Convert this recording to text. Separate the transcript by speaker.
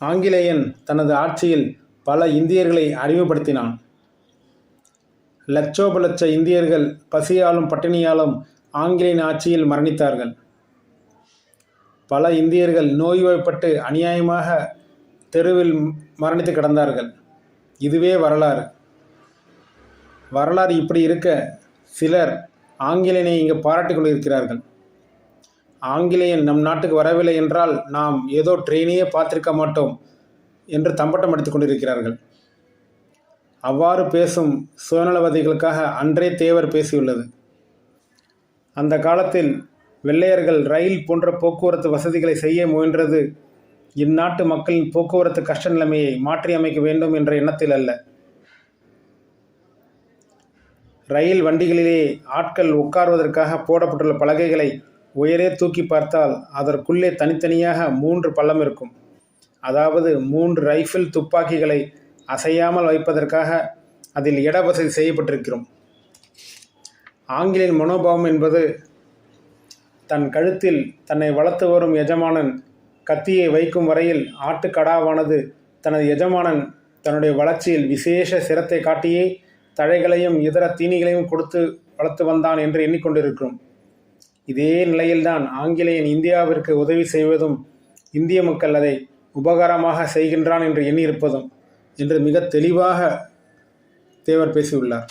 Speaker 1: ஆங்கிலேயன் தனது ஆட்சியில் பல இந்தியர்களை அடிமைப்படுத்தினான். லட்சோப லட்ச இந்தியர்கள் பசியாலும் பட்டினியாலும் ஆங்கிலேயன் ஆட்சியில் மரணித்தார்கள். பல இந்தியர்கள் நோய்வாய்ப்பட்டு அநியாயமாக தெருவில் மரணித்து கிடந்தார்கள். இதுவே வரலாறு. வரலாறு இப்படி இருக்க சிலர் ஆங்கிலேயனை இங்கு பாராட்டி கொண்டிருக்கிறார்கள். ஆங்கிலேயன் நம் நாட்டுக்கு வரவில்லை என்றால் நாம் ஏதோ ட்ரெயினையே பார்த்திருக்க மாட்டோம் என்று தம்பட்டம் அடித்துக் கொண்டிருக்கிறார்கள். அவ்வாறு பேசும் சுயநலவாதிகளுக்காக அன்றே தேவர் பேசியுள்ளது. அந்த காலத்தில் வெள்ளையர்கள் ரயில் போன்ற போக்குவரத்து வசதிகளை செய்ய முயன்றது இந்நாட்டு மக்களின் போக்குவரத்து கஷ்ட நிலைமையை மாற்றி அமைக்க வேண்டும் என்ற எண்ணத்தில் அல்ல. ரயில் வண்டிகளிலே ஆட்கள் உட்கார்வதற்காக போடப்பட்டுள்ள பலகைகளை உயரே தூக்கி பார்த்தால் அதற்குள்ளே தனித்தனியாக 3 பள்ளம் இருக்கும். அதாவது 3 ரைஃபிள் துப்பாக்கிகளை அசையாமல் வைப்பதற்காக அதில் இட வசதி செய்யப்பட்டிருக்கிறோம். ஆங்கிலேயன் மனோபாவம் என்பது தன் கழுத்தில் தன்னை வளர்த்து வரும் எஜமானன் கத்தியை வைக்கும் வரையில் ஆட்டுக்கடாவானது தனது எஜமானன் தன்னுடைய வளர்ச்சியில் விசேஷ சிரத்தை காட்டியே தழைகளையும் இதர தீனிகளையும் கொடுத்து வளர்த்து வந்தான் என்று எண்ணிக்கொண்டிருக்கிறோம். இதே நிலையில்தான் ஆங்கிலேயன் இந்தியாவிற்கு உதவி செய்வதும் இந்திய மக்கள் அதை உபகாரமாக செய்கின்றான் என்று எண்ணியிருப்பதும் என்று மிக தெளிவாக தேவர் பேசியுள்ளார்.